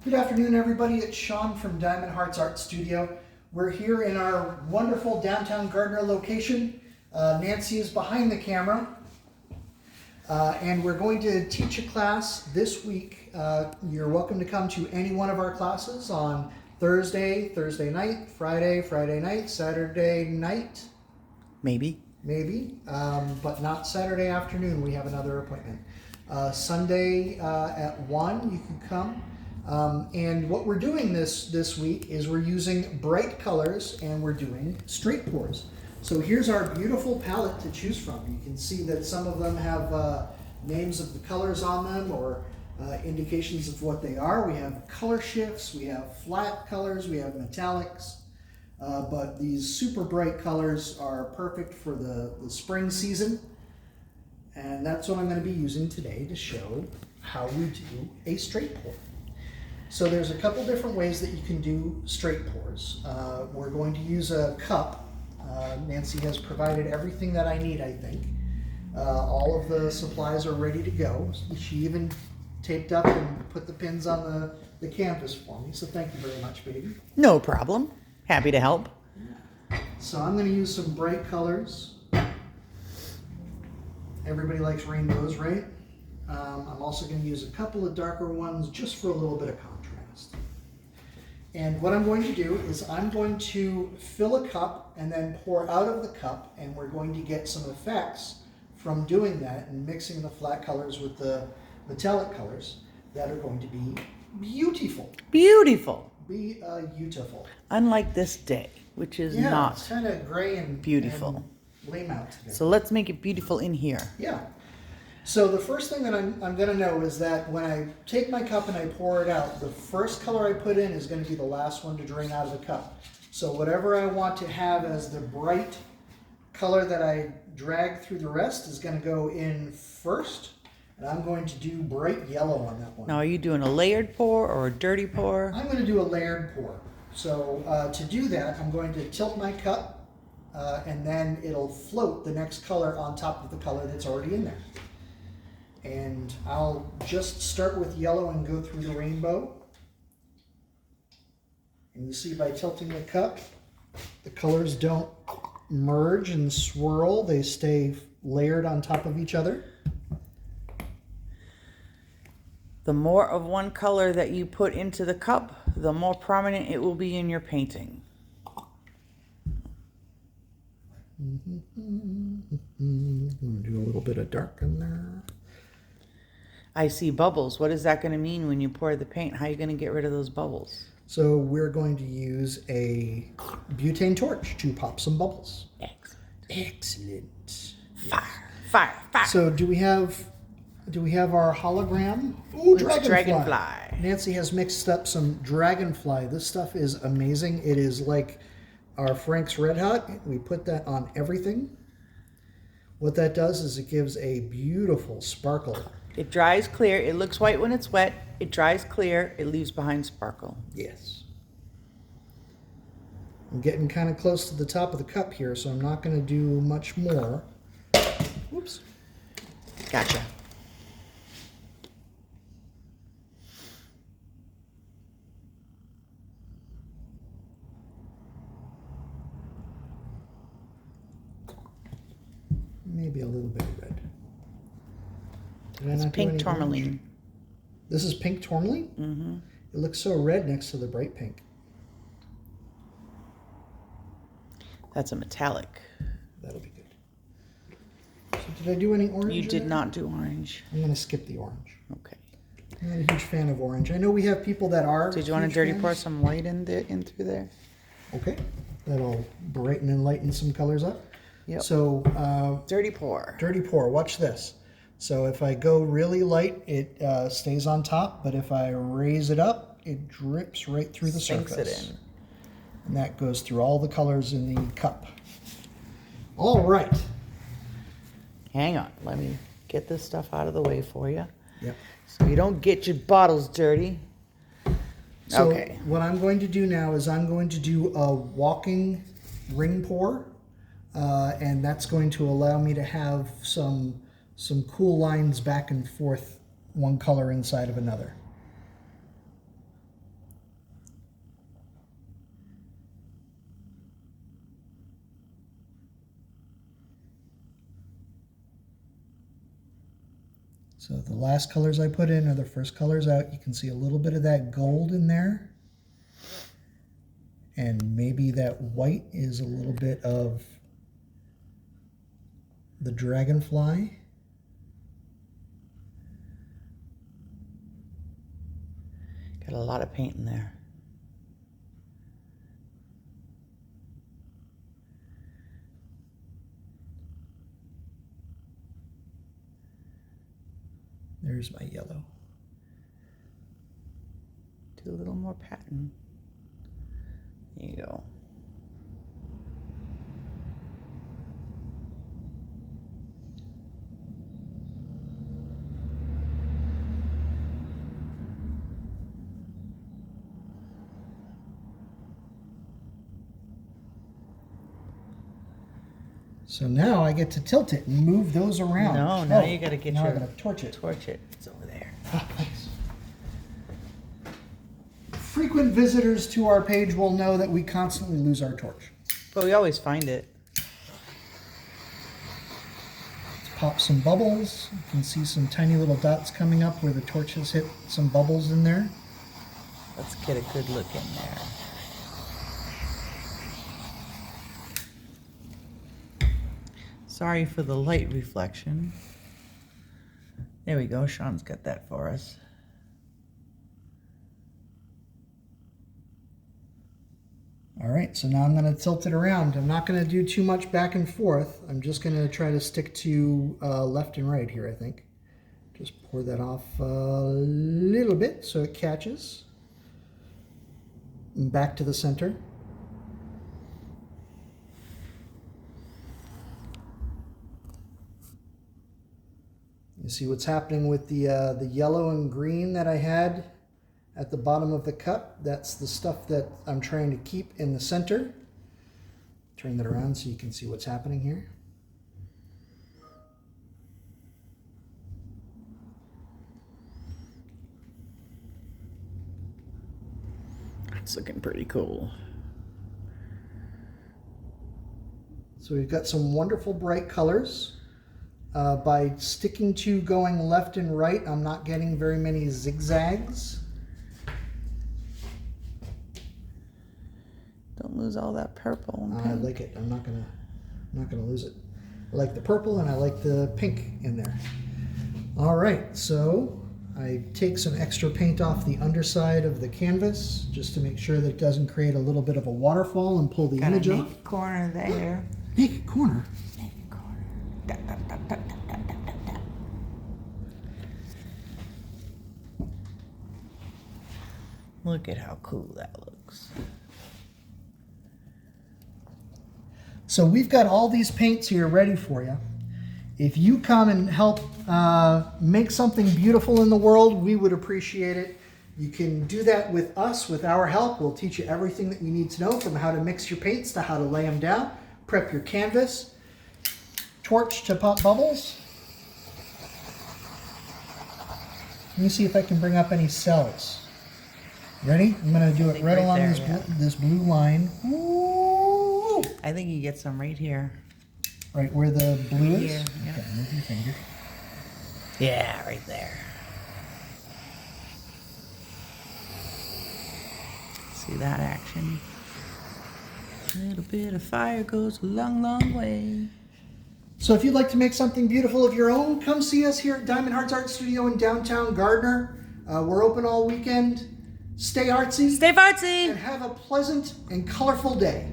Good afternoon, everybody. It's Sean from Diamond Hearts Art Studio. We're here in our wonderful downtown Gardner location. Nancy is behind the camera, and we're going to teach a class this week. You're welcome to come to any one of our classes on Thursday night, Friday night, Saturday night. Maybe, but not Saturday afternoon. We have another appointment. Sunday at 1, you can come. And what we're doing this week is we're using bright colors and we're doing straight pours. So here's our beautiful palette to choose from. You can see that some of them have names of the colors on them or indications of what they are. We have color shifts, we have flat colors, we have metallics. But these super bright colors are perfect for the spring season. And that's what I'm going to be using today to show how we do a straight pour. So there's a couple different ways that you can do straight pours. We're going to use a cup. Nancy has provided everything that I need, I think. All of the supplies are ready to go. She even taped up and put the pins on the canvas for me, so thank you very much, baby. No problem. Happy to help. So I'm going to use some bright colors. Everybody likes rainbows, right? I'm also going to use a couple of darker ones just for a little bit of contrast. And what I'm going to do is I'm going to fill a cup and then pour out of the cup, and we're going to get some effects from doing that and mixing the flat colors with the metallic colors that are going to be beautiful. Beautiful. Beautiful. Unlike this day, which is Yeah, not it's kind of gray and beautiful. And lame out today. So let's make it beautiful in here. Yeah. So the first thing that I'm going to know is that when I take my cup and I pour it out, the first color I put in is going to be the last one to drain out of the cup. So whatever I want to have as the bright color that I drag through the rest is going to go in first. And I'm going to do bright yellow on that one. Now, are you doing a layered pour or a dirty pour? I'm going to do a layered pour. So to do that, I'm going to tilt my cup and then it'll float the next color on top of the color that's already in there. And I'll just start with yellow and go through the rainbow. And you see by tilting the cup, the colors don't merge and swirl. They stay layered on top of each other. The more of one color that you put into the cup, the more prominent it will be in your painting. I'm going to do a little bit of dark in there. I see bubbles. What is that going to mean when you pour the paint? How are you going to get rid of those bubbles? So we're going to use a butane torch to pop some bubbles. Excellent. Fire. So do we have our hologram? Ooh, Dragonfly. Nancy has mixed up some dragonfly. This stuff is amazing. It is like our Frank's Red Hot. We put that on everything. What that does is it gives a beautiful sparkle. It dries clear. It looks white when it's wet. It dries clear. It leaves behind sparkle. Yes. I'm getting kind of close to the top of the cup here, so I'm not going to do much more. Whoops. Gotcha. Maybe a little bit of red. It's pink tourmaline. This is pink tourmaline? Mm-hmm. It looks so red next to the bright pink. That's a metallic. That'll be good. So did I do any orange? You did not do orange. I'm going to skip the orange. Okay. I'm not a huge fan of orange. I know we have people that are. Did you want to huge dirty fans. pour some white in through there? Okay. That'll brighten and lighten some colors up. Yep. So dirty pour. Dirty pour. Watch this. So if I go really light, it stays on top, but if I raise it up, it drips right through the surface. Sinks it in. And that goes through all the colors in the cup. All right. Hang on. Let me get this stuff out of the way for you. Yep. So you don't get your bottles dirty. So okay. What I'm going to do now is I'm going to do a walking ring pour, and that's going to allow me to have some cool lines back and forth, one color inside of another. So the last colors I put in are the first colors out. You can see a little bit of that gold in there. And maybe that white is a little bit of the dragonfly. Got a lot of paint in there. There's my yellow. Do a little more pattern. There you go. So now I get to tilt it and move those around. No, now you gotta get now your... I gotta torch it. Torch it. It's over there. Ah, thanks. Frequent visitors to our page will know that we constantly lose our torch. But we always find it. Let's pop some bubbles. You can see some tiny little dots coming up where the torch has hit some bubbles in there. Let's get a good look in there. Sorry for the light reflection. There we go. Sean's got that for us. All right, so now I'm going to tilt it around. I'm not going to do too much back and forth. I'm just going to try to stick to left and right here, I think. Just pour that off a little bit so it catches. And back to the center. You see what's happening with the yellow and green that I had at the bottom of the cup? That's the stuff that I'm trying to keep in the center. Turn that around so you can see what's happening here. It's looking pretty cool. So we've got some wonderful bright colors. By sticking to going left and right, I'm not getting very many zigzags. Don't lose all that purple and I pink. like it. I'm not gonna lose it. I like the purple and I like the pink in there. All right, so I take some extra paint off the underside of the canvas just to make sure that it doesn't create a little bit of a waterfall and pull the Got image a off. naked corner there. Naked corner. Naked corner. Dot, dot, dot, dot, dot, dot, dot, dot. Look at how cool that looks. So we've got all these paints here ready for you. If you come and help make something beautiful in the world, we would appreciate it. You can do that with us, with our help. We'll teach you everything that you need to know, from how to mix your paints to how to lay them down, prep your canvas, torch to pop bubbles. Let me see if I can bring up any cells. Ready? I'm going to do it right along there, this blue line. Ooh. I think you get some right here. Right where the blue is? Here, yeah. Okay, move your finger. Yeah, right there. See that action? A little bit of fire goes a long, long way. So if you'd like to make something beautiful of your own, come see us here at Diamond Hearts Art Studio in downtown Gardner. We're open all weekend. Stay artsy. Stay fartsy! And have a pleasant and colorful day.